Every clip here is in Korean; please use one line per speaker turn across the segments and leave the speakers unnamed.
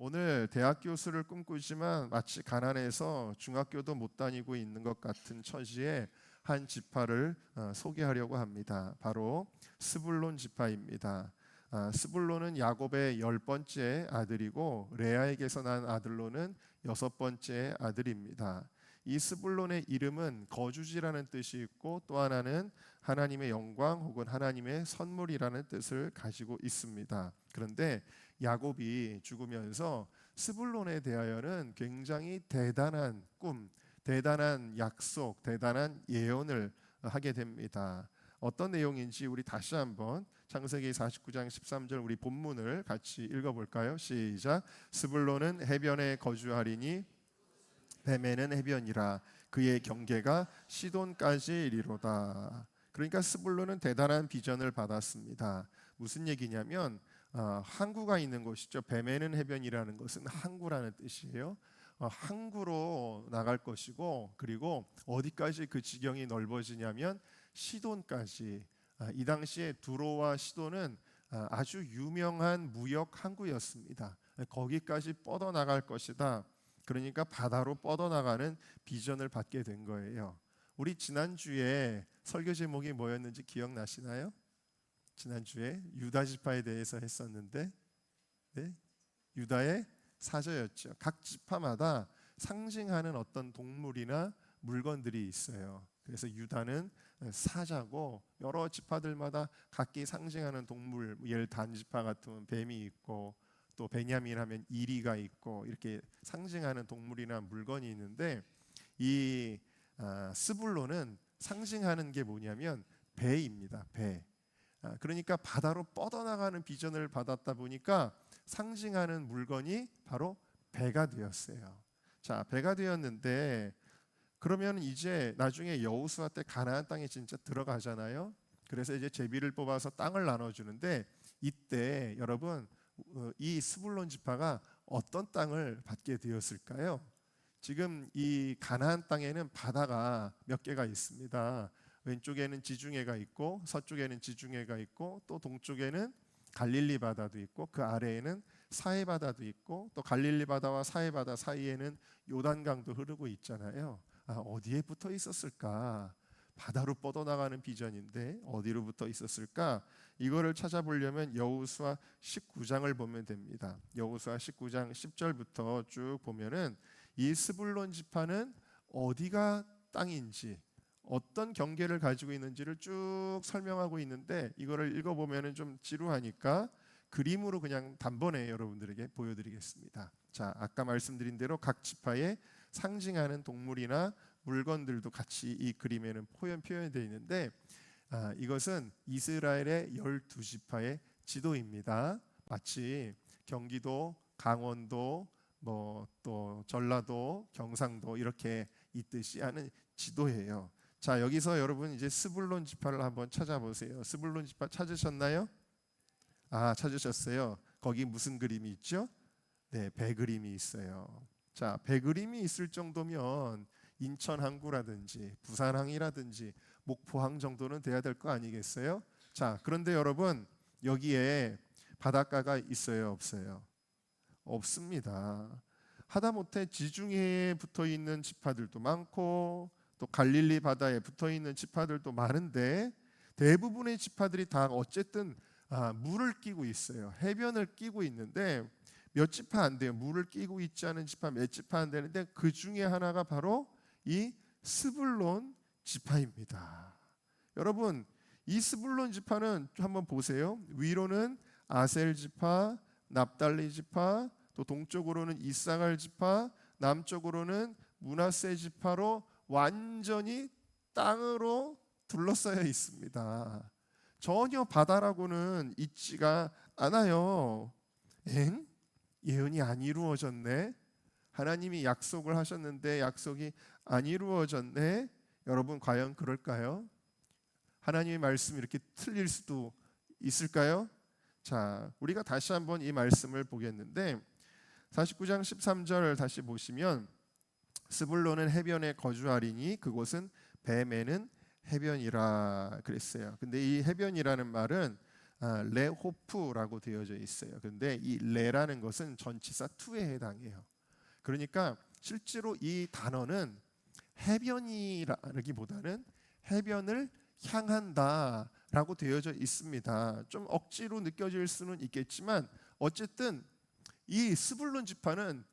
오늘 대학 교수를 꿈꾸지만 마치 가난해서 중학교도 못 다니고 있는 것 같은 처지에 한 지파를 소개하려고 합니다. 바로 스불론 지파입니다. 스불론은 야곱의 10번째 아들이고 레아에게서 난 아들로는 6번째 아들입니다. 이 스불론의 이름은 거주지라는 뜻이 있고 또 하나는 하나님의 영광 혹은 하나님의 선물이라는 뜻을 가지고 있습니다. 그런데 야곱이 죽으면서 스불론에 대하여는 굉장히 대단한 꿈, 대단한 약속, 대단한 예언을 하게 됩니다. 어떤 내용인지 우리 다시 한번 창세기 49장 13절 우리 본문을 같이 읽어볼까요? 시작. 스불론은 해변에 거주하리니 뱀에는 해변이라 그의 경계가 시돈까지 이리로다. 그러니까 스불론은 대단한 비전을 받았습니다. 무슨 얘기냐면 항구가 있는 곳이죠. 뱀에는 해변이라는 것은 항구라는 뜻이에요. 항구로 나갈 것이고 그리고 어디까지 그 지경이 넓어지냐면 시돈까지. 이 당시에 두로와 시돈은 아주 유명한 무역 항구였습니다. 거기까지 뻗어나갈 것이다. 그러니까 바다로 뻗어나가는 비전을 받게 된 거예요. 우리 지난주에 설교 제목이 뭐였는지 기억나시나요? 지난주에 유다 지파에 대해서 했었는데 네? 유다의 사저였죠. 각 지파마다 상징하는 어떤 동물이나 물건들이 있어요. 그래서 유다는 사자고 여러 지파들마다 각기 상징하는 동물, 예를 단 지파 같으면 뱀이 있고 또 베냐민 하면 이리가 있고 이렇게 상징하는 동물이나 물건이 있는데 이 스불론은 상징하는 게 뭐냐면 배입니다. 배. 그러니까 바다로 뻗어나가는 비전을 받았다 보니까 상징하는 물건이 바로 배가 되었어요. 자, 배가 되었는데 그러면 이제 나중에 여호수아 때 가나안 땅에 진짜 들어가잖아요. 그래서 이제 제비를 뽑아서 땅을 나눠주는데 이때 여러분 이 스불론 지파가 어떤 땅을 받게 되었을까요? 지금 이 가나안 땅에는 바다가 몇 개가 있습니다. 왼쪽에는 지중해가 있고 서쪽에는 지중해가 있고 또 동쪽에는 갈릴리 바다도 있고 그 아래에는 사해 바다도 있고 또 갈릴리 바다와 사해 바다 사이에는 요단강도 흐르고 있잖아요. 어디에 붙어 있었을까? 바다로 뻗어나가는 비전인데 어디로 붙어 있었을까? 이거를 찾아보려면 여호수아 19장을 보면 됩니다. 여호수아 19장 10절부터 쭉 보면은 이 스불론 지파는 어디가 땅인지 어떤 경계를 가지고 있는지를 쭉 설명하고 있는데 이거를 읽어보면은 좀 지루하니까 그림으로 그냥 단번에 여러분들에게 보여드리겠습니다. 자, 아까 말씀드린 대로 각 지파에 상징하는 동물이나 물건들도 같이 이 그림에는 표현되어 있는데 이것은 이스라엘의 12지파의 지도입니다. 마치 경기도, 강원도, 또 전라도, 경상도 이렇게 있듯이 하는 지도예요. 자, 여기서 여러분 이제 스불론 지파를 한번 찾아보세요. 스불론 지파 찾으셨나요? 찾으셨어요. 거기 무슨 그림이 있죠? 네, 배 그림이 있어요. 자, 배 그림이 있을 정도면 인천 항구라든지 부산항이라든지 목포항 정도는 돼야 될 거 아니겠어요? 자, 그런데 여러분 여기에 바닷가가 있어요, 없어요? 없습니다. 하다못해 지중해에 붙어 있는 지파들도 많고 또 갈릴리 바다에 붙어 있는 지파들도 많은데 대부분의 지파들이 다 어쨌든 물을 끼고 있어요. 해변을 끼고 있는데 몇 지파 안 돼요. 물을 끼고 있지 않은 지파 몇 지파 안 되는데 그 중에 하나가 바로 이 스불론 지파입니다. 여러분 이 스불론 지파는 한번 보세요. 위로는 아셀 지파, 납달리 지파, 또 동쪽으로는 이사갈 지파, 남쪽으로는 므낫세 지파로 완전히 땅으로 둘러싸여 있습니다. 전혀 바다라고는 있지가 않아요. 예언이 안 이루어졌네. 하나님이 약속을 하셨는데 약속이 안 이루어졌네. 여러분 과연 그럴까요? 하나님의 말씀이 이렇게 틀릴 수도 있을까요? 자, 우리가 다시 한번 이 말씀을 보겠는데 49장 13절 다시 보시면 스불론은 해변에 거주하리니 그곳은 뱀에는 해변이라 그랬어요. 근데 이 해변이라는 말은 레호프라고 되어져 있어요. 그런데 이 레라는 것은 전치사 투에 해당해요. 그러니까 실제로 이 단어는 해변이라기보다는 해변을 향한다라고 되어져 있습니다. 좀 억지로 느껴질 수는 있겠지만 어쨌든 이 스불론 지파는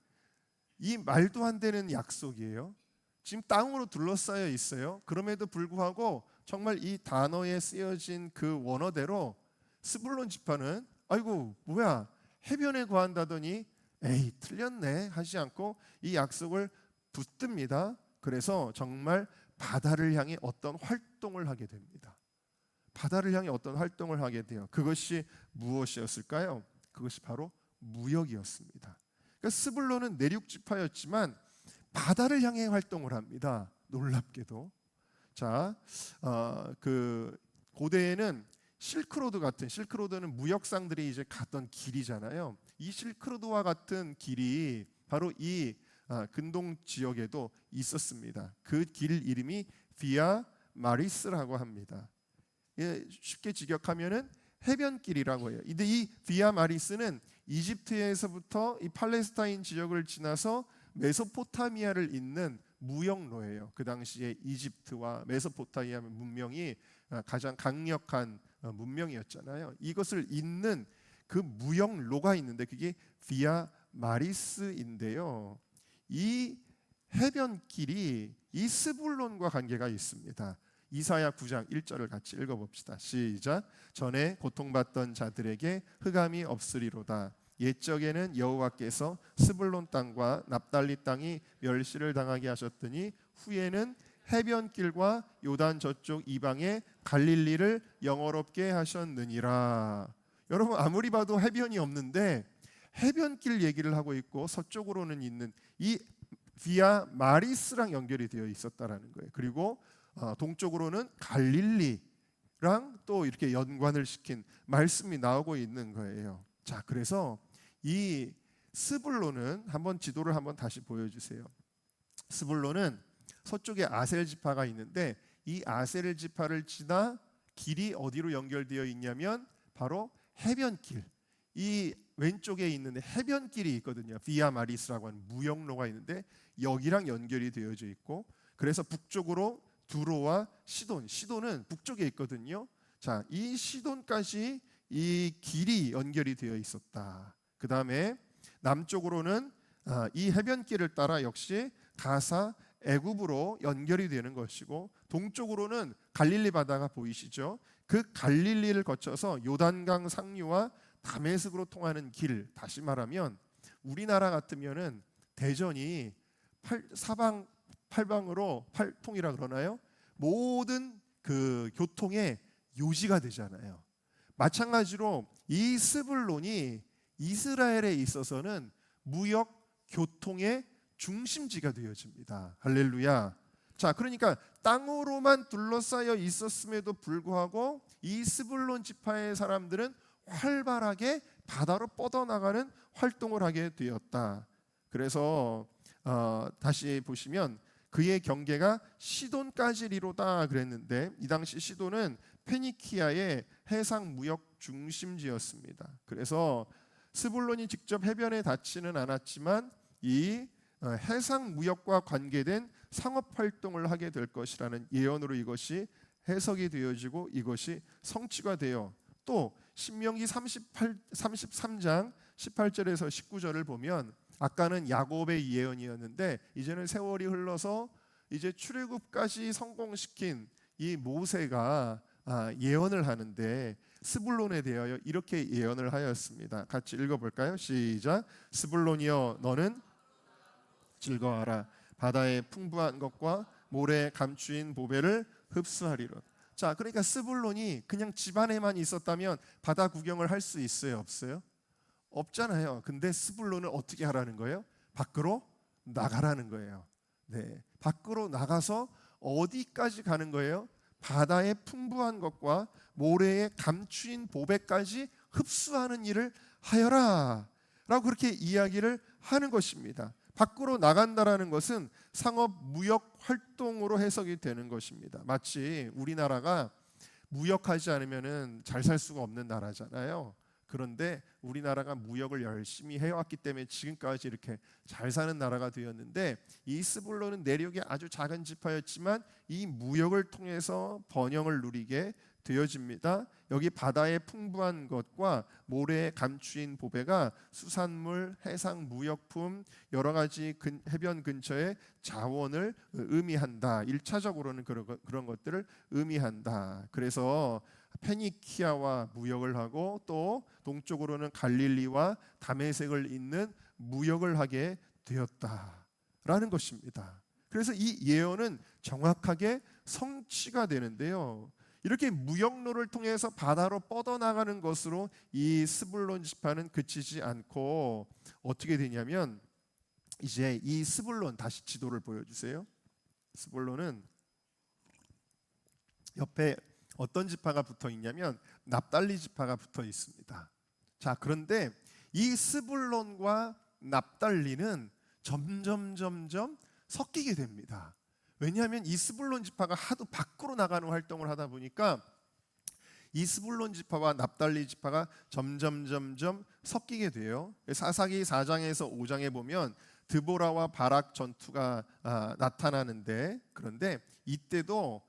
이 말도 안 되는 약속이에요. 지금 땅으로 둘러싸여 있어요. 그럼에도 불구하고 정말 이 단어에 쓰여진 그 원어대로 스불론 지파는 아이고 뭐야 해변에 거한다더니 에이 틀렸네 하지 않고 이 약속을 붙듭니다. 그래서 정말 바다를 향해 어떤 활동을 하게 됩니다. 바다를 향해 어떤 활동을 하게 돼요. 그것이 무엇이었을까요? 그것이 바로 무역이었습니다. 그러니까 스불론은 내륙 지파였지만 바다를 향해 활동을 합니다. 놀랍게도. 자, 그 고대에는 실크로드 같은 실크로드는 무역상들이 이제 갔던 길이잖아요. 이 실크로드와 같은 길이 바로 이 근동 지역에도 있었습니다. 그 길 이름이 비아 마리스라고 합니다. 예, 쉽게 직역하면은 해변길이라고 해요. 근데 이 비아 마리스는 이집트에서부터 이 팔레스타인 지역을 지나서 메소포타미아를 잇는 무역로예요. 그 당시에 이집트와 메소포타미아 문명이 가장 강력한 문명이었잖아요. 이것을 잇는 그 무역로가 있는데 그게 비아 마리스인데요. 이 해변길이 이 스불론과 관계가 있습니다. 이사야 9장 1절을 같이 읽어봅시다. 시작. 전에 고통받던 자들에게 흑암이 없으리로다. 옛적에는 여호와께서 스불론 땅과 납달리 땅이 멸시를 당하게 하셨더니 후에는 해변길과 요단 저쪽 이방의 갈릴리를 영화롭게 하셨느니라. 여러분 아무리 봐도 해변이 없는데 해변길 얘기를 하고 있고 서쪽으로는 있는 이 비아 마리스랑 연결이 되어 있었다라는 거예요. 그리고 동쪽으로는 갈릴리랑 또 이렇게 연관을 시킨 말씀이 나오고 있는 거예요. 자, 그래서 이 스불론은 한번 지도를 한번 다시 보여주세요. 스불론은 서쪽에 아셀 지파가 있는데 이 아셀 지파를 지나 길이 어디로 연결되어 있냐면 바로 해변길. 이 왼쪽에 있는 해변길이 있거든요. 비아 마리스라고 하는 무역로가 있는데 여기랑 연결이 되어져 있고 그래서 북쪽으로 두로와 시돈은 북쪽에 있거든요. 자, 이 시돈까지 이 길이 연결이 되어 있었다. 그 다음에 남쪽으로는 이 해변길을 따라 역시 가사 애굽으로 연결이 되는 것이고 동쪽으로는 갈릴리 바다가 보이시죠? 그 갈릴리를 거쳐서 요단강 상류와 다메섹으로 통하는 길, 다시 말하면 우리나라 같으면은 대전이 사방 팔방으로 팔통이라 그러나요? 모든 그 교통의 요지가 되잖아요. 마찬가지로 이 스불론이 이스라엘에 있어서는 무역 교통의 중심지가 되어집니다. 할렐루야. 자, 그러니까 땅으로만 둘러싸여 있었음에도 불구하고 이 스불론 지파의 사람들은 활발하게 바다로 뻗어나가는 활동을 하게 되었다. 그래서 다시 보시면 그의 경계가 시돈까지리로다 그랬는데 이 당시 시돈은 페니키아의 해상 무역 중심지였습니다. 그래서 스불론이 직접 해변에 닿지는 않았지만 이 해상 무역과 관계된 상업 활동을 하게 될 것이라는 예언으로 이것이 해석이 되어지고 이것이 성취가 되어 또 신명기 33장 18절에서 19절을 보면 아까는 야곱의 예언이었는데 이제는 세월이 흘러서 이제 출애굽까지 성공시킨 이 모세가 예언을 하는데 스불론에 대하여 이렇게 예언을 하였습니다. 같이 읽어볼까요? 시작. 스불론이여 너는 즐거워하라. 바다의 풍부한 것과 모래에 감추인 보배를 흡수하리로. 자, 그러니까 스불론이 그냥 집안에만 있었다면 바다 구경을 할 수 있어요, 없어요? 없잖아요. 근데 스불론은 어떻게 하라는 거예요? 밖으로 나가라는 거예요. 네, 밖으로 나가서 어디까지 가는 거예요? 바다의 풍부한 것과 모래에 감추인 보배까지 흡수하는 일을 하여라 라고 그렇게 이야기를 하는 것입니다. 밖으로 나간다라는 것은 상업 무역 활동으로 해석이 되는 것입니다. 마치 우리나라가 무역하지 않으면은 잘 살 수가 없는 나라잖아요. 그런데 우리나라가 무역을 열심히 해왔기 때문에 지금까지 이렇게 잘 사는 나라가 되었는데, 이 스불론은 내륙의 아주 작은 지파였지만 이 무역을 통해서 번영을 누리게 되어집니다. 여기 바다의 풍부한 것과 모래에 감추인 보배가 수산물, 해상 무역품, 여러 가지 해변 근처의 자원을 의미한다. 1차적으로는 그런 것들을 의미한다. 그래서 페니키아와 무역을 하고 또 동쪽으로는 갈릴리와 다메섹을 잇는 무역을 하게 되었다라는 것입니다. 그래서 이 예언은 정확하게 성취가 되는데요. 이렇게 무역로를 통해서 바다로 뻗어나가는 것으로 이 스불론 지파는 그치지 않고 어떻게 되냐면, 이제 이 스불론, 다시 지도를 보여주세요. 스불론은 옆에 어떤 지파가 붙어 있냐면 납달리 지파가 붙어 있습니다. 자, 그런데 이 스불론과 납달리는 점점 섞이게 됩니다. 왜냐하면 이 스불론 지파가 하도 밖으로 나가는 활동을 하다 보니까 이 스불론 지파와 납달리 지파가 점점 섞이게 돼요. 사사기 4장에서 5장에 보면 드보라와 바락 전투가 나타나는데, 그런데 이때도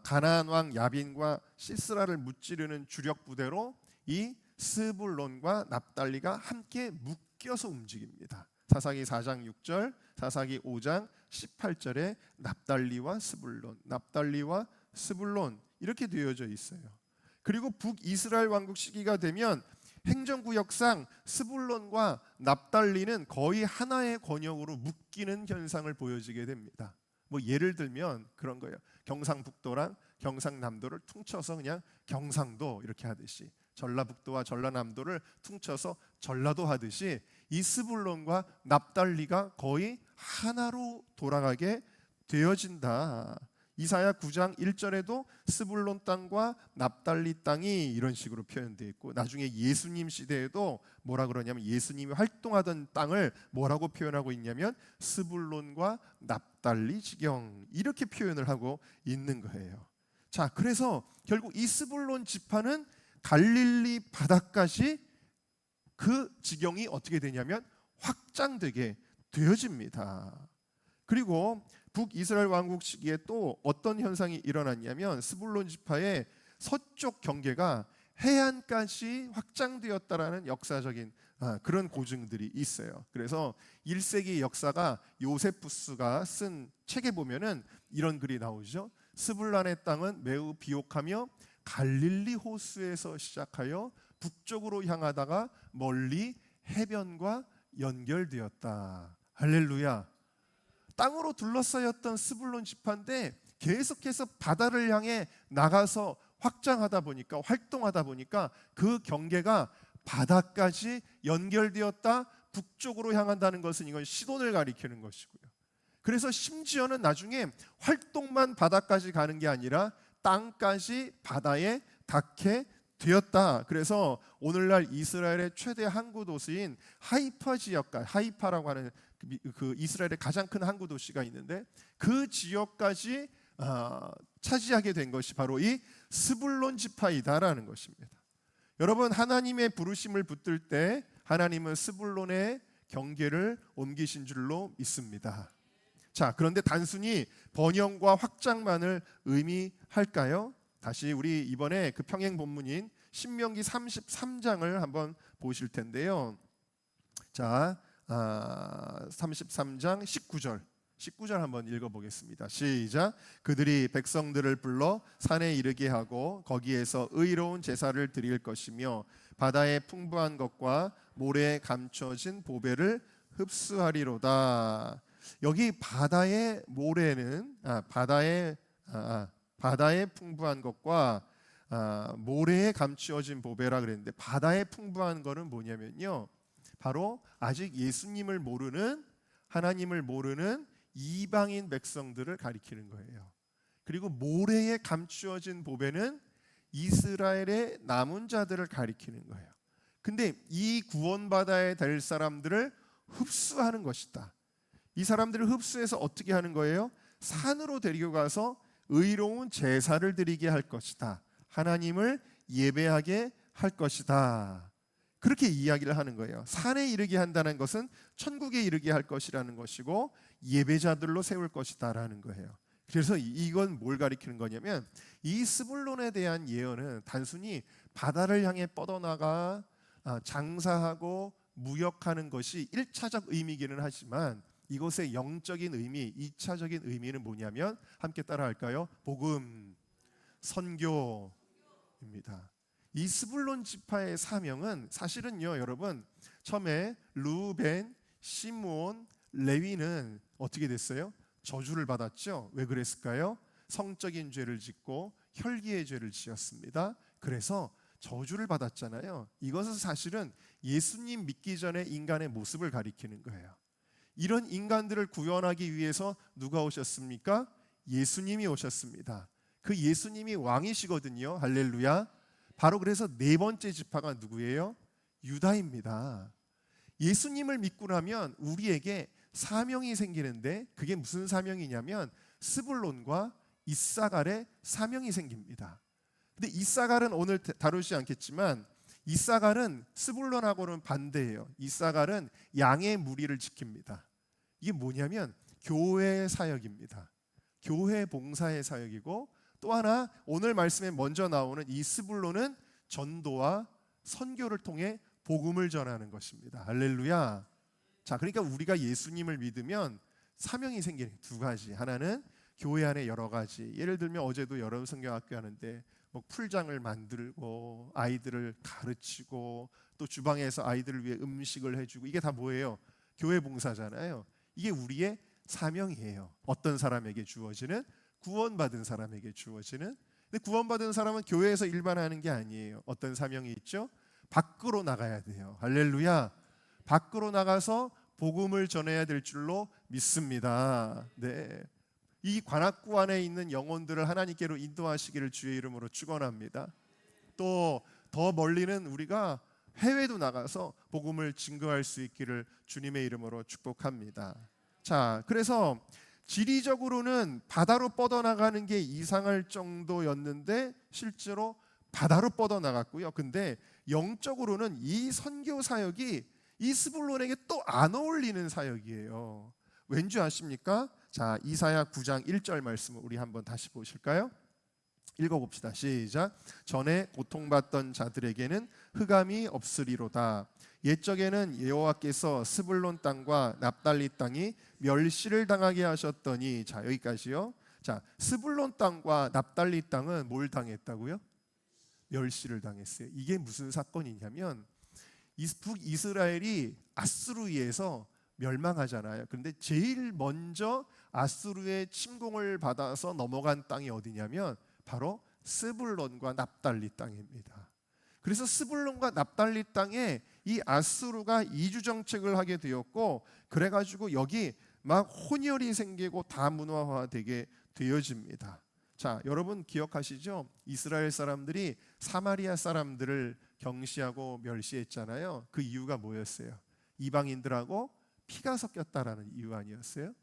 가나안 왕 야빈과 시스라를 무찌르는 주력 부대로 이 스불론과 납달리가 함께 묶여서 움직입니다. 사사기 4장 6절, 사사기 5장 18절에 납달리와 스불론 이렇게 되어져 있어요. 그리고 북이스라엘 왕국 시기가 되면 행정구역상 스불론과 납달리는 거의 하나의 권역으로 묶이는 현상을 보여지게 됩니다. 뭐 예를 들면 그런 거예요. 경상북도랑 경상남도를 퉁쳐서 그냥 경상도 이렇게 하듯이, 전라북도와 전라남도를 퉁쳐서 전라도 하듯이 이 스불론과 납달리가 거의 하나로 돌아가게 되어진다. 이사야 9장 1절에도 스불론 땅과 납달리 땅이 이런 식으로 표현되어 있고, 나중에 예수님 시대에도 뭐라 그러냐면 예수님이 활동하던 땅을 뭐라고 표현하고 있냐면 스불론과 납달리 지경, 이렇게 표현을 하고 있는 거예요. 자, 그래서 결국 이 스불론 지파는 갈릴리 바다까지 그 지경이 어떻게 되냐면 확장되게 되어집니다. 그리고 북이스라엘 왕국 시기에 또 어떤 현상이 일어났냐면 스불론 지파의 서쪽 경계가 해안까지 확장되었다라는 역사적인 그런 고증들이 있어요. 그래서 1세기 역사가 요세푸스가 쓴 책에 보면은 이런 글이 나오죠. 스불란의 땅은 매우 비옥하며 갈릴리 호수에서 시작하여 북쪽으로 향하다가 멀리 해변과 연결되었다. 할렐루야. 땅으로 둘러싸였던 스불론 지파인데 계속해서 바다를 향해 나가서 확장하다 보니까, 활동하다 보니까 그 경계가 바다까지 연결되었다. 북쪽으로 향한다는 것은 이건 시돈을 가리키는 것이고요. 그래서 심지어는 나중에 활동만 바다까지 가는 게 아니라 땅까지 바다에 닿게 되었다. 그래서 오늘날 이스라엘의 최대 항구 도시인 하이파 지역까지, 하이파라고 하는 그 이스라엘의 가장 큰 항구 도시가 있는데 그 지역까지 차지하게 된 것이 바로 이 스불론 지파이다라는 것입니다. 여러분, 하나님의 부르심을 붙들 때 하나님은 스불론의 경계를 옮기신 줄로 믿습니다. 자, 그런데 단순히 번영과 확장만을 의미할까요? 다시 우리 이번에 그 평행 본문인 신명기 33장을 한번 보실 텐데요. 자, 33장 19절 한번 읽어보겠습니다. 시작. 그들이 백성들을 불러 산에 이르게 하고 거기에서 의로운 제사를 드릴 것이며 바다의 풍부한 것과 모래에 감춰진 보배를 흡수하리로다. 여기 바다의 모래는 바다의 풍부한 것과 모래에 감추어진 보배라 그랬는데, 바다의 풍부한 거는 뭐냐면요, 바로 아직 예수님을 모르는, 하나님을 모르는 이방인 백성들을 가리키는 거예요. 그리고 모래에 감추어진 보배는 이스라엘의 남은 자들을 가리키는 거예요. 근데 이 구원받아야 될 사람들을 흡수하는 것이다. 이 사람들을 흡수해서 어떻게 하는 거예요? 산으로 데리고 가서 의로운 제사를 드리게 할 것이다 하나님을 예배하게 할 것이다. 그렇게 이야기를 하는 거예요. 산에 이르게 한다는 것은 천국에 이르게 할 것이라는 것이고 예배자들로 세울 것이다라는 거예요. 그래서 이건 뭘 가리키는 거냐면 이 스불론에 대한 예언은 단순히 바다를 향해 뻗어나가 장사하고 무역하는 것이 1차적 의미기는 하지만 이것의 영적인 의미, 2차적인 의미는 뭐냐면 함께 따라할까요? 복음, 선교입니다. 이 스불론 지파의 사명은 사실은요, 여러분, 처음에 루벤, 시므온, 레위는 어떻게 됐어요? 저주를 받았죠. 왜 그랬을까요? 성적인 죄를 짓고 혈기의 죄를 지었습니다. 그래서 저주를 받았잖아요. 이것은 사실은 예수님 믿기 전에 인간의 모습을 가리키는 거예요. 이런 인간들을 구원하기 위해서 누가 오셨습니까? 예수님이 오셨습니다. 그 예수님이 왕이시거든요. 할렐루야. 바로 그래서 네 번째 지파가 누구예요? 유다입니다. 예수님을 믿고 나면 우리에게 사명이 생기는데 그게 무슨 사명이냐면 스불론과 이사갈의 사명이 생깁니다. 근데 이사갈은 오늘 다루지 않겠지만 이사갈은 스불론하고는 반대예요. 이사갈은 양의 무리를 지킵니다. 이게 뭐냐면 교회 사역입니다. 교회 봉사의 사역이고 또 하나 오늘 말씀에 먼저 나오는 이 스불론은 전도와 선교를 통해 복음을 전하는 것입니다. 할렐루야. 자, 그러니까 우리가 예수님을 믿으면 사명이 생기는 두 가지. 하나는 교회 안에 여러 가지. 예를 들면 어제도 여름 성경학교 하는데 뭐 풀장을 만들고 아이들을 가르치고 또 주방에서 아이들을 위해 음식을 해주고 이게 다 뭐예요? 교회 봉사잖아요. 이게 우리의 사명이에요. 어떤 사람에게 주어지는? 구원받은 사람에게 주어지는. 근데 구원받은 사람은 교회에서 일반 하는 게 아니에요. 어떤 사명이 있죠? 밖으로 나가야 돼요. 할렐루야. 밖으로 나가서 복음을 전해야 될 줄로 믿습니다. 네. 이 관악구 안에 있는 영혼들을 하나님께로 인도하시기를 주의 이름으로 축원합니다. 또 더 멀리는 우리가 해외도 나가서 복음을 증거할 수 있기를 주님의 이름으로 축복합니다. 자, 그래서 지리적으로는 바다로 뻗어나가는 게 이상할 정도였는데 실제로 바다로 뻗어나갔고요. 근데 영적으로는 이 선교 사역이 이 스불론에게 또 안 어울리는 사역이에요. 왠지 아십니까? 자, 이사야 9장 1절 말씀을 우리 한번 다시 보실까요? 읽어봅시다. 시작. 전에 고통받던 자들에게는 흑암이 없으리로다. 옛적에는 여호와께서 스불론 땅과 납달리 땅이 멸시를 당하게 하셨더니. 자, 여기까지요. 자, 스불론 땅과 납달리 땅은 뭘 당했다고요? 멸시를 당했어요. 이게 무슨 사건이냐면 북이스라엘이 아수르에서 멸망하잖아요. 그런데 제일 먼저 아수르의 침공을 받아서 넘어간 땅이 어디냐면 바로 스불론과 납달리 땅입니다. 그래서 스불론과 납달리 땅에 이 아수르가 이주 정책을 하게 되었고 그래가지고 여기 막 혼혈이 생기고 다문화화되게 되어집니다. 자, 여러분 기억하시죠? 이스라엘 사람들이 사마리아 사람들을 경시하고 멸시했잖아요. 그 이유가 뭐였어요? 이방인들하고 피가 섞였다라는 이유 아니었어요?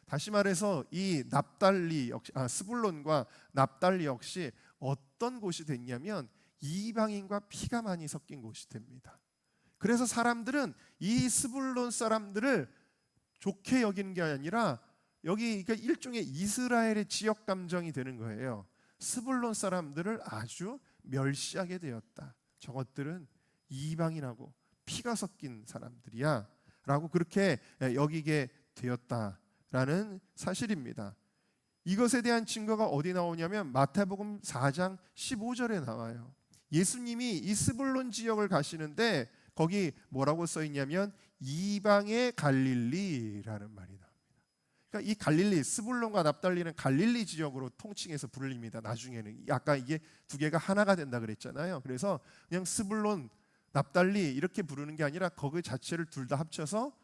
다시 말해서 이 납달리 역시 스불론과 납달리 역시 어떤 곳이 됐냐면 이방인과 피가 많이 섞인 곳이 됩니다. 그래서 사람들은 이 스불론 사람들을 좋게 여기는 게 아니라 여기 그러니까 일종의 이스라엘의 지역 감정이 되는 거예요. 스불론 사람들을 아주 멸시하게 되었다. 저것들은 이방인하고 피가 섞인 사람들이야 라고 그렇게 여기게 되었다라는 사실입니다. 이것에 대한 증거가 어디 나오냐면 마태복음 4장 15절에 나와요. 예수님이 이 스불론 지역을 가시는데 거기 뭐라고 써 있냐면 이방의 갈릴리라는 말이 나옵니다. 그러니까 이 갈릴리, 스불론과 납달리는 갈릴리 지역으로 통칭해서 불립니다. 나중에는 아까 이게 두 개가 하나가 된다 그랬잖아요. 그래서 그냥 스불론, 납달리 이렇게 부르는 게 아니라 거기 자체를 둘 다 합쳐서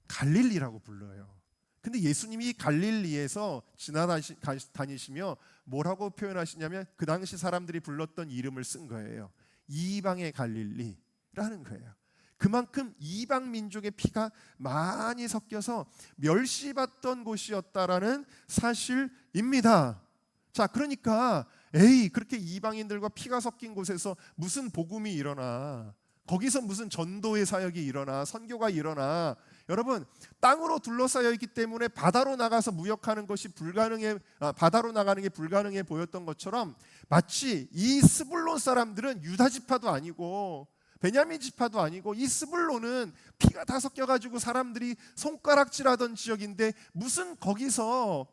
갈릴리라고 불러요. 근데 예수님이 갈릴리에서 지나다니시며 뭐라고 표현하시냐면 그 당시 사람들이 불렀던 이름을 쓴 거예요. 이방의 갈릴리라는 거예요. 그만큼 이방 민족의 피가 많이 섞여서 멸시받던 곳이었다라는 사실입니다. 자, 그러니까 에이, 그렇게 이방인들과 피가 섞인 곳에서 무슨 복음이 일어나? 거기서 무슨 전도의 사역이 일어나? 선교가 일어나? 여러분, 땅으로 둘러싸여 있기 때문에 바다로 나가서 무역하는 것이 바다로 나가는 게 불가능해 보였던 것처럼, 마치 이 스불론 사람들은 유다 지파도 아니고 베냐민 지파도 아니고, 이 스불론은 피가 다 섞여가지고 사람들이 손가락질하던 지역인데, 무슨 거기서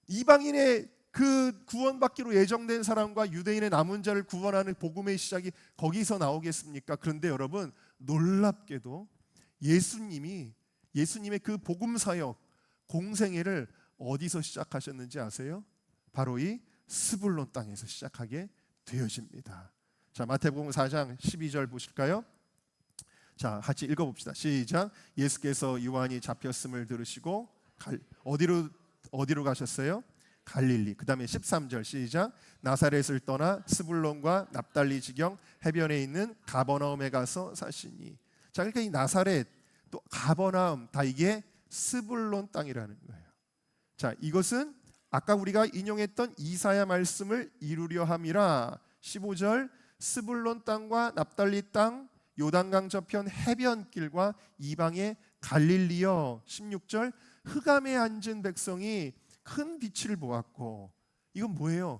이방인의 그 구원받기로 예정된 사람과 유대인의 남은 자를 구원하는 복음의 시작이 거기서 나오겠습니까? 그런데 여러분, 놀랍게도 예수님의 그 복음 사역 공생애를 어디서 시작하셨는지 아세요? 바로 이 스불론 땅에서 시작하게 되어집니다. 자, 마태복음 4장 12절 보실까요? 자, 같이 읽어봅시다. 시작. 예수께서 요한이 잡혔음을 들으시고 어디로 가셨어요? 갈릴리. 그 다음에 13절 시작. 나사렛을 떠나 스불론과 납달리 지경 해변에 있는 가버나움에 가서 사시니. 자, 그러니까 이 나사렛 또 가버나움 다 이게 스불론 땅이라는 거예요. 자, 이것은 아까 우리가 인용했던 이사야 말씀을 이루려 함이라. 15절 스불론 땅과 납달리 땅 요단강 저편 해변길과 이방의 갈릴리여. 16절 흑암에 앉은 백성이 큰 빛을 보았고. 이건 뭐예요?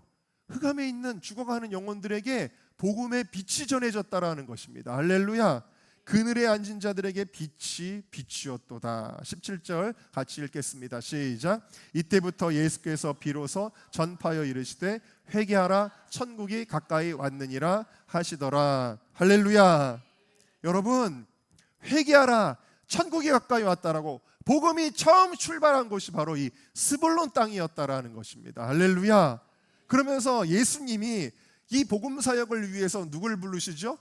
흑암에 있는 죽어가는 영혼들에게 복음의 빛이 전해졌다라는 것입니다. 할렐루야. 그늘에 앉은 자들에게 빛이 비추었도다. 17절 같이 읽겠습니다. 시작. 이때부터 예수께서 비로소 전파하여 이르시되 회개하라 천국이 가까이 왔느니라 하시더라. 할렐루야. 여러분, 회개하라 천국이 가까이 왔다라고 복음이 처음 출발한 곳이 바로 이 스불론 땅이었다라는 것입니다. 할렐루야. 그러면서 예수님이 이 복음 사역을 위해서 누굴 부르시죠?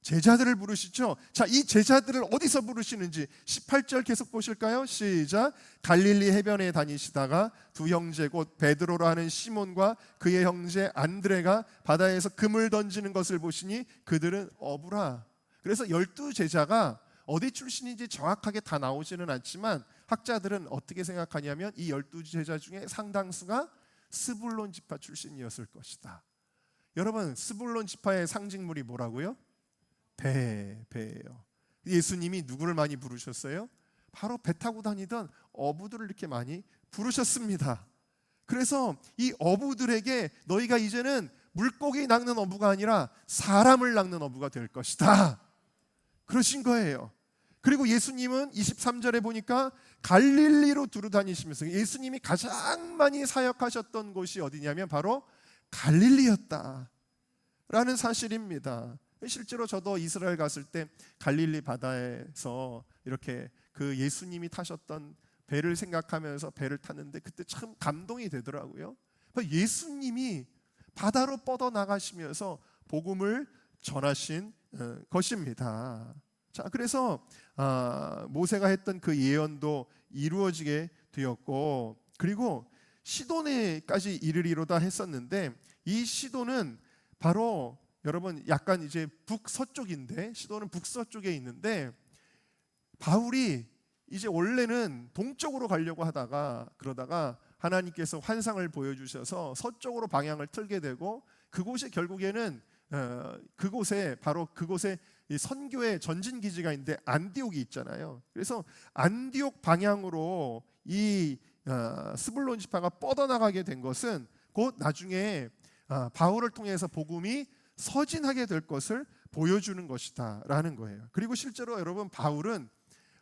제자들을 부르시죠. 자, 이 제자들을 어디서 부르시는지 18절 계속 보실까요? 시작. 갈릴리 해변에 다니시다가 두 형제 곧 베드로라 하는 시몬과 그의 형제 안드레가 바다에서 금을 던지는 것을 보시니 그들은 어부라. 그래서 12제자가 어디 출신인지 정확하게 다 나오지는 않지만 학자들은 어떻게 생각하냐면 이 12제자 중에 상당수가 스불론 지파 출신이었을 것이다. 여러분, 스불론 지파의 상징물이 뭐라고요? 배예요. 예수님이 누구를 많이 부르셨어요? 바로 배 타고 다니던 어부들을 이렇게 많이 부르셨습니다. 그래서 이 어부들에게 너희가 이제는 물고기 낚는 어부가 아니라 사람을 낚는 어부가 될 것이다, 그러신 거예요. 그리고 예수님은 23절에 보니까 갈릴리로 두루 다니시면서 예수님이 가장 많이 사역하셨던 곳이 어디냐면 바로 갈릴리였다 라는 사실입니다. 실제로 저도 이스라엘 갔을 때 갈릴리 바다에서 이렇게 그 예수님이 타셨던 배를 생각하면서 배를 탔는데 그때 참 감동이 되더라고요. 예수님이 바다로 뻗어나가시면서 복음을 전하신 것입니다. 자, 그래서 모세가 했던 그 예언도 이루어지게 되었고, 그리고 시돈에까지 이르리로다 했었는데 이 시돈은 바로 여러분 약간 이제 북서쪽인데, 시돈은 북서쪽에 있는데 바울이 이제 원래는 동쪽으로 가려고 하다가 그러다가 하나님께서 환상을 보여주셔서 서쪽으로 방향을 틀게 되고 그곳에 결국에는 그곳에 선교의 전진 기지가 있는데 안디옥이 있잖아요. 그래서 안디옥 방향으로 이 스불론 지파가 뻗어나가게 된 것은 곧 나중에 바울을 통해서 복음이 서진하게 될 것을 보여주는 것이다 라는 거예요. 그리고 실제로 여러분, 바울은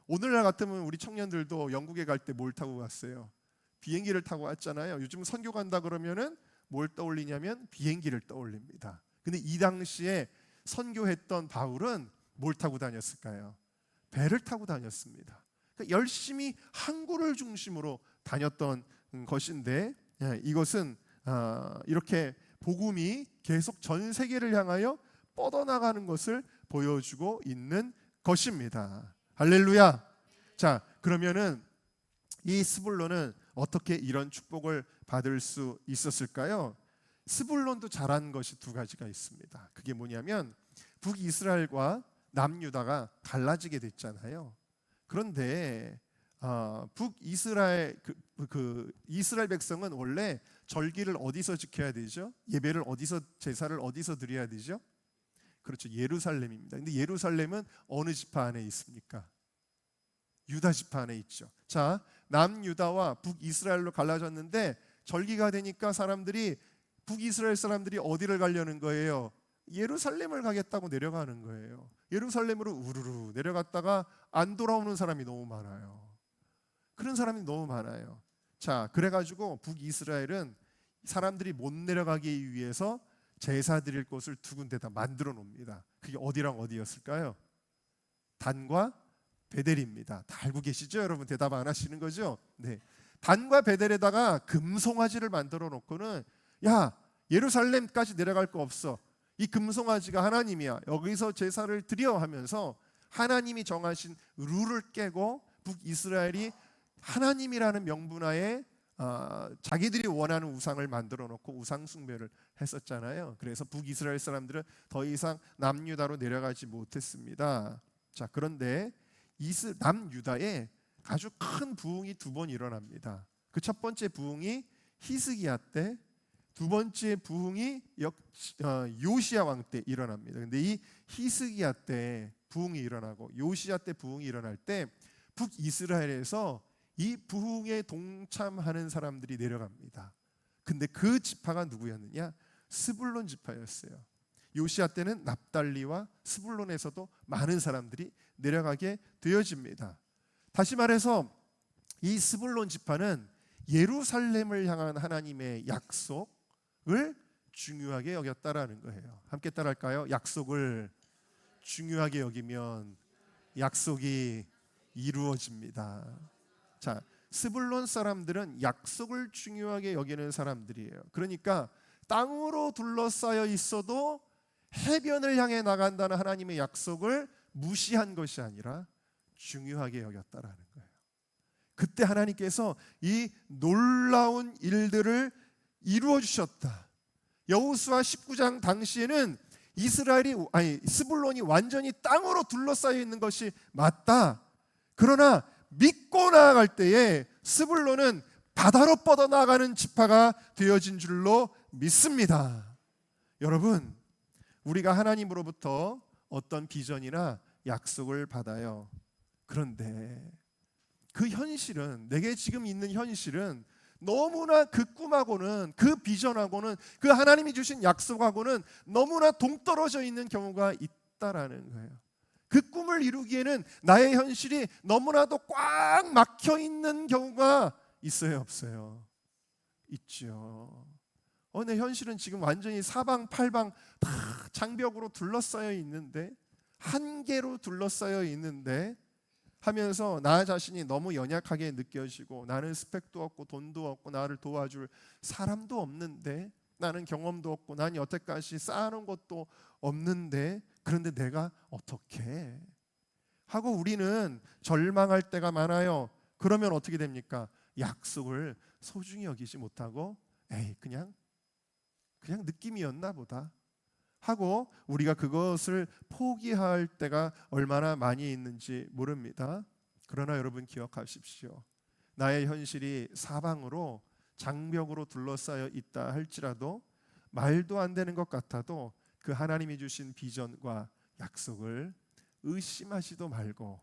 오늘날 같으면 우리 청년들도 영국에 갈 때 뭘 타고 갔어요? 비행기를 타고 왔잖아요. 요즘 선교 간다 그러면은 뭘 떠올리냐면 비행기를 떠올립니다. 근데 이 당시에 선교했던 바울은 뭘 타고 다녔을까요? 배를 타고 다녔습니다. 그러니까 열심히 항구를 중심으로 다녔던 것인데, 이것은 이렇게 복음이 계속 전 세계를 향하여 뻗어나가는 것을 보여주고 있는 것입니다. 할렐루야. 자, 그러면은 이 스불론은 어떻게 이런 축복을 받을 수 있었을까요? 스불론도 잘한 것이 두 가지가 있습니다. 그게 뭐냐면 북이스라엘과 남유다가 갈라지게 됐잖아요. 그런데 북이스라엘 이스라엘 백성은 원래 절기를 어디서 지켜야 되죠? 예배를 어디서, 제사를 어디서 드려야 되죠? 그렇죠, 예루살렘입니다. 근데 예루살렘은 어느 지파 안에 있습니까? 유다 지파 안에 있죠. 자, 남유다와 북이스라엘로 갈라졌는데 절기가 되니까 사람들이, 북이스라엘 사람들이 어디를 가려는 거예요? 예루살렘을 가겠다고 내려가는 거예요. 예루살렘으로 우르르 내려갔다가 안 돌아오는 사람이 너무 많아요. 그런 사람이 너무 많아요. 자, 그래가지고 북이스라엘은 사람들이 못 내려가기 위해서 제사 드릴 곳을 두 군데다 만들어 놓습니다. 그게 어디랑 어디였을까요? 단과 베델입니다. 다 알고 계시죠? 여러분 대답 안 하시는 거죠? 네. 단과 베델에다가 금송아지를 만들어 놓고는, 야, 예루살렘까지 내려갈 거 없어. 이 금송아지가 하나님이야. 여기서 제사를 드려 하면서 하나님이 정하신 룰을 깨고 북이스라엘이 하나님이라는 명분하에 자기들이 원하는 우상을 만들어 놓고 우상 숭배를 했었잖아요. 그래서 북이스라엘 사람들은 더 이상 남유다로 내려가지 못했습니다. 자, 그런데 남유다에 아주 큰 부흥이 두 번 일어납니다. 그 첫 번째 부흥이 히스기야 때, 두 번째 부흥이 요시야 왕 때 일어납니다. 근데 이 히스기야 때 부흥이 일어나고 요시야 때 부흥이 일어날 때 북이스라엘에서 이 부흥에 동참하는 사람들이 내려갑니다. 근데 그 지파가 누구였느냐? 스불론 지파였어요. 요시야 때는 납달리와 스불론에서도 많은 사람들이 내려가게 되어집니다. 다시 말해서 이 스불론 지파는 예루살렘을 향한 하나님의 약속을 중요하게 여겼다라는 거예요. 함께 따라할까요? 약속을 중요하게 여기면 약속이 이루어집니다. 자, 스불론 사람들은 약속을 중요하게 여기는 사람들이에요. 그러니까 땅으로 둘러싸여 있어도 해변을 향해 나간다는 하나님의 약속을 무시한 것이 아니라 중요하게 여겼다라는 거예요. 그때 하나님께서 이 놀라운 일들을 이루어 주셨다. 여호수아 19장 당시에는 스불론이 완전히 땅으로 둘러싸여 있는 것이 맞다. 그러나 믿고 나아갈 때에 스불론은 바다로 뻗어나가는 지파가 되어진 줄로 믿습니다. 여러분, 우리가 하나님으로부터 어떤 비전이나 약속을 받아요. 그런데 그 현실은, 내게 지금 있는 현실은 너무나 그 꿈하고는, 그 비전하고는, 그 하나님이 주신 약속하고는 너무나 동떨어져 있는 경우가 있다라는 거예요. 그 꿈을 이루기에는 나의 현실이 너무나도 꽉 막혀 있는 경우가 있어요, 없어요? 있죠. 내 현실은 지금 완전히 사방팔방 다 장벽으로 둘러싸여 있는데, 한계로 둘러싸여 있는데 하면서 나 자신이 너무 연약하게 느껴지고, 나는 스펙도 없고 돈도 없고 나를 도와줄 사람도 없는데, 나는 경험도 없고 난 여태까지 쌓아놓은 것도 없는데, 그런데 내가 어떻게 하고 우리는 절망할 때가 많아요. 그러면 어떻게 됩니까? 약속을 소중히 여기지 못하고 그냥 느낌이었나 보다 하고 우리가 그것을 포기할 때가 얼마나 많이 있는지 모릅니다. 그러나 여러분 기억하십시오. 나의 현실이 사방으로 장벽으로 둘러싸여 있다 할지라도, 말도 안 되는 것 같아도 그 하나님이 주신 비전과 약속을 의심하지도 말고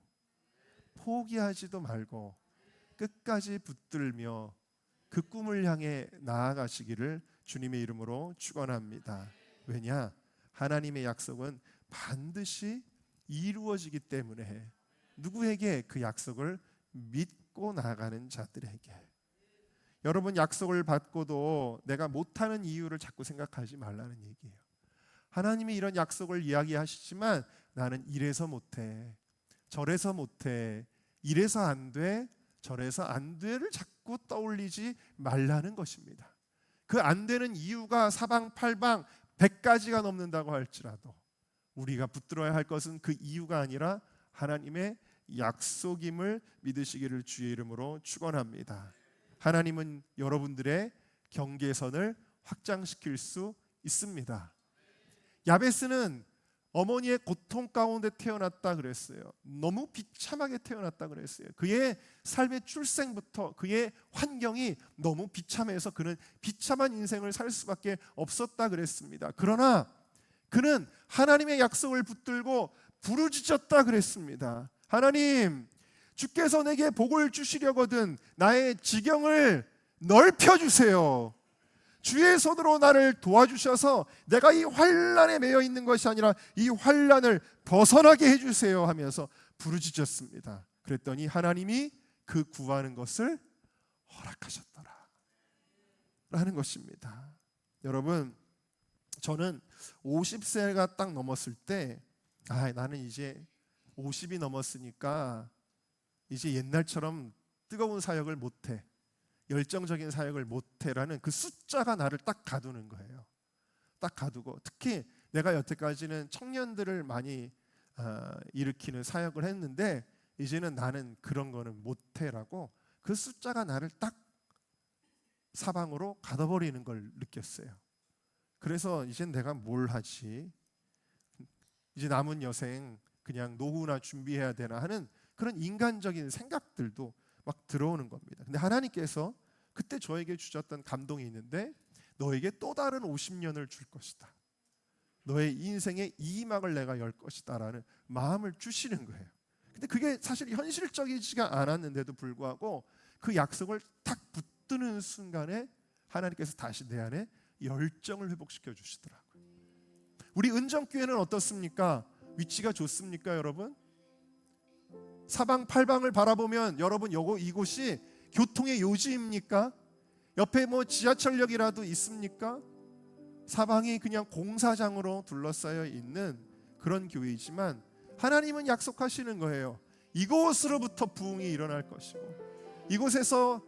포기하지도 말고 끝까지 붙들며 그 꿈을 향해 나아가시기를 주님의 이름으로 축원합니다. 왜냐? 하나님의 약속은 반드시 이루어지기 때문에 누구에게? 그 약속을 믿고 나아가는 자들에게. 여러분, 약속을 받고도 내가 못하는 이유를 자꾸 생각하지 말라는 얘기예요. 하나님이 이런 약속을 이야기하시지만 나는 이래서 못해, 저래서 못해, 이래서 안 돼, 저래서 안 돼를 자꾸 떠올리지 말라는 것입니다. 그 안 되는 이유가 사방팔방 100가지가 넘는다고 할지라도 우리가 붙들어야 할 것은 그 이유가 아니라 하나님의 약속임을 믿으시기를 주의 이름으로 축원합니다. 하나님은 여러분들의 경계선을 확장시킬 수 있습니다. 야베스는 어머니의 고통 가운데 태어났다 그랬어요. 너무 비참하게 태어났다 그랬어요. 그의 삶의 출생부터 그의 환경이 너무 비참해서 그는 비참한 인생을 살 수밖에 없었다 그랬습니다. 그러나 그는 하나님의 약속을 붙들고 부르짖었다 그랬습니다. 하나님, 주께서 내게 복을 주시려거든 나의 지경을 넓혀주세요. 주의 손으로 나를 도와주셔서 내가 이 환난에 매여 있는 것이 아니라 이 환난을 벗어나게 해주세요 하면서 부르짖었습니다. 그랬더니 하나님이 그 구하는 것을 허락하셨더라 라는 것입니다. 여러분, 저는 50세가 딱 넘었을 때 나는 이제 50이 넘었으니까 이제 옛날처럼 뜨거운 사역을 못해, 열정적인 사역을 못해라는 그 숫자가 나를 딱 가두는 거예요. 딱 가두고, 특히 내가 여태까지는 청년들을 많이 일으키는 사역을 했는데 이제는 나는 그런 거는 못해라고 그 숫자가 나를 딱 사방으로 가둬버리는 걸 느꼈어요. 그래서 이젠 내가 뭘 하지? 이제 남은 여생 그냥 노후나 준비해야 되나 하는 그런 인간적인 생각들도 막 들어오는 겁니다. 근데 하나님께서 그때 저에게 주셨던 감동이 있는데, 너에게 또 다른 50년을 줄 것이다. 너의 인생의 이막을 내가 열 것이다 라는 마음을 주시는 거예요. 근데 그게 사실 현실적이지가 않았는데도 불구하고 그 약속을 딱 붙드는 순간에 하나님께서 다시 내 안에 열정을 회복시켜 주시더라고요. 우리 은정교회는 어떻습니까? 위치가 좋습니까, 여러분? 사방팔방을 바라보면 여러분 이곳이 교통의 요지입니까? 옆에 뭐 지하철역이라도 있습니까? 사방이 그냥 공사장으로 둘러싸여 있는 그런 교회이지만 하나님은 약속하시는 거예요. 이곳으로부터 부흥이 일어날 것이고, 이곳에서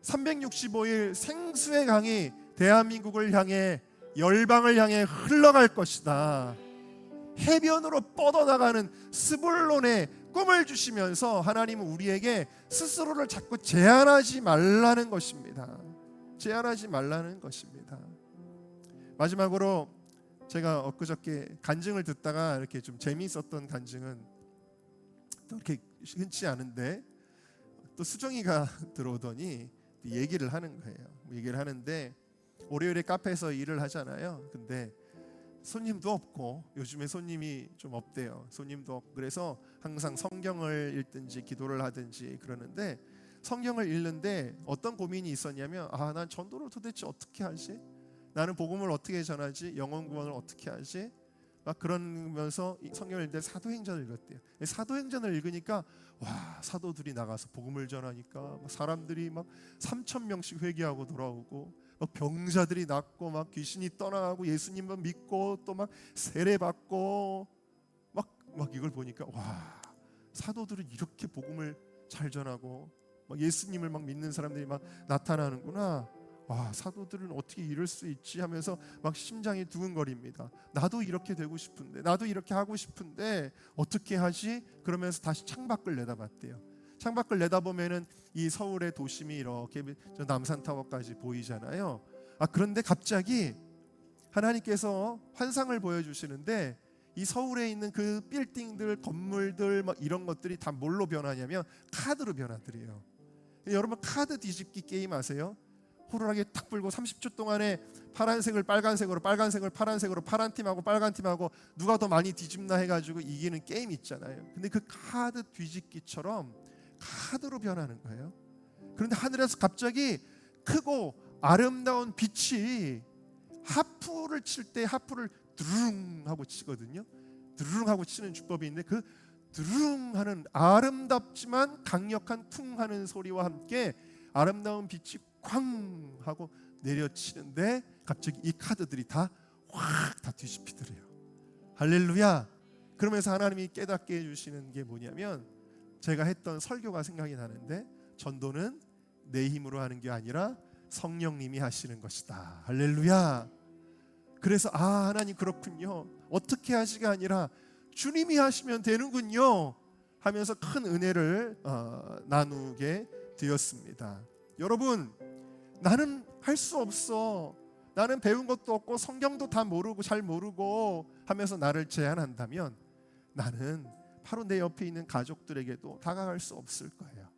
365일 생수의 강이 대한민국을 향해, 열방을 향해 흘러갈 것이다. 해변으로 뻗어나가는 스불론의 꿈을 주시면서 하나님은 우리에게 스스로를 자꾸 제한하지 말라는 것입니다. 제한하지 말라는 것입니다. 마지막으로 제가 엊그저께 간증을 듣다가 이렇게 좀 재미있었던 간증은 또 이렇게 흔치 않은데, 또 수정이가 들어오더니 얘기를 하는 거예요. 얘기를 하는데, 월요일에 카페에서 일을 하잖아요. 근데 손님도 없고, 요즘에 손님이 좀 없대요. 손님도 없고, 그래서 항상 성경을 읽든지 기도를 하든지 그러는데, 성경을 읽는데 어떤 고민이 있었냐면, 난 전도를 도대체 어떻게 하지? 나는 복음을 어떻게 전하지? 영혼 구원을 어떻게 하지? 막 그러면서 성경을 읽는데 사도행전을 읽었대요. 사도행전을 읽으니까 와, 사도들이 나가서 복음을 전하니까 사람들이 막 3,000명씩 회개하고 돌아오고, 병자들이 낫고, 막 귀신이 떠나가고, 예수님만 믿고 또 막 세례 받고, 막 이걸 보니까 와, 사도들은 이렇게 복음을 잘 전하고 막 예수님을 막 믿는 사람들이 막 나타나는구나. 와, 사도들은 어떻게 이럴 수 있지 하면서 막 심장이 두근거립니다. 나도 이렇게 되고 싶은데, 나도 이렇게 하고 싶은데 어떻게 하지? 그러면서 다시 창밖을 내다봤대요. 창밖을 내다보면은 이 서울의 도심이 이렇게 저 남산타워까지 보이잖아요. 그런데 갑자기 하나님께서 환상을 보여주시는데, 이 서울에 있는 그 빌딩들, 건물들 막 이런 것들이 다 뭘로 변하냐면 카드로 변하더래요. 여러분, 카드 뒤집기 게임 아세요? 호루라기 탁 불고 30초 동안에 파란색을 빨간색으로, 빨간색을 파란색으로, 파란 팀하고 빨간 팀하고 누가 더 많이 뒤집나 해가지고 이기는 게임 있잖아요. 근데 그 카드 뒤집기처럼 카드로 변하는 거예요. 그런데 하늘에서 갑자기 크고 아름다운 빛이, 하프를 칠 때 하프를 드릉 하고 치거든요. 드릉 하고 치는 주법이 있는데, 그 드릉 하는 아름답지만 강력한 퉁 하는 소리와 함께 아름다운 빛이 쾅 하고 내려치는데, 갑자기 이 카드들이 다 확 다 뒤집히더래요. 할렐루야. 그러면서 하나님이 깨닫게 해주시는 게 뭐냐면, 제가 했던 설교가 생각이 나는데, 전도는 내 힘으로 하는 게 아니라 성령님이 하시는 것이다. 할렐루야. 그래서 하나님 그렇군요, 어떻게 하시가 아니라 주님이 하시면 되는군요 하면서 큰 은혜를 나누게 되었습니다. 여러분, 나는 할 수 없어, 나는 배운 것도 없고 성경도 다 모르고 잘 모르고 하면서 나를 제한한다면 나는 바로 내 옆에 있는 가족들에게도 다가갈 수 없을 거예요.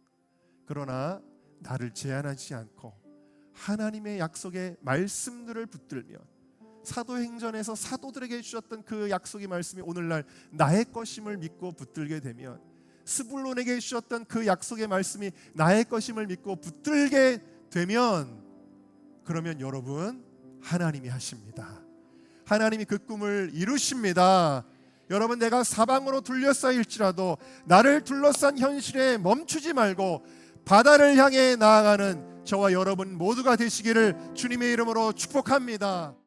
그러나 나를 제한하지 않고 하나님의 약속의 말씀들을 붙들며 사도행전에서 사도들에게 주셨던 그 약속의 말씀이 오늘날 나의 것임을 믿고 붙들게 되면, 스불론에게 주셨던 그 약속의 말씀이 나의 것임을 믿고 붙들게 되면, 그러면 여러분, 하나님이 하십니다. 하나님이 그 꿈을 이루십니다. 여러분, 내가 사방으로 둘러싸일지라도 나를 둘러싼 현실에 멈추지 말고 바다를 향해 나아가는 저와 여러분 모두가 되시기를 주님의 이름으로 축복합니다.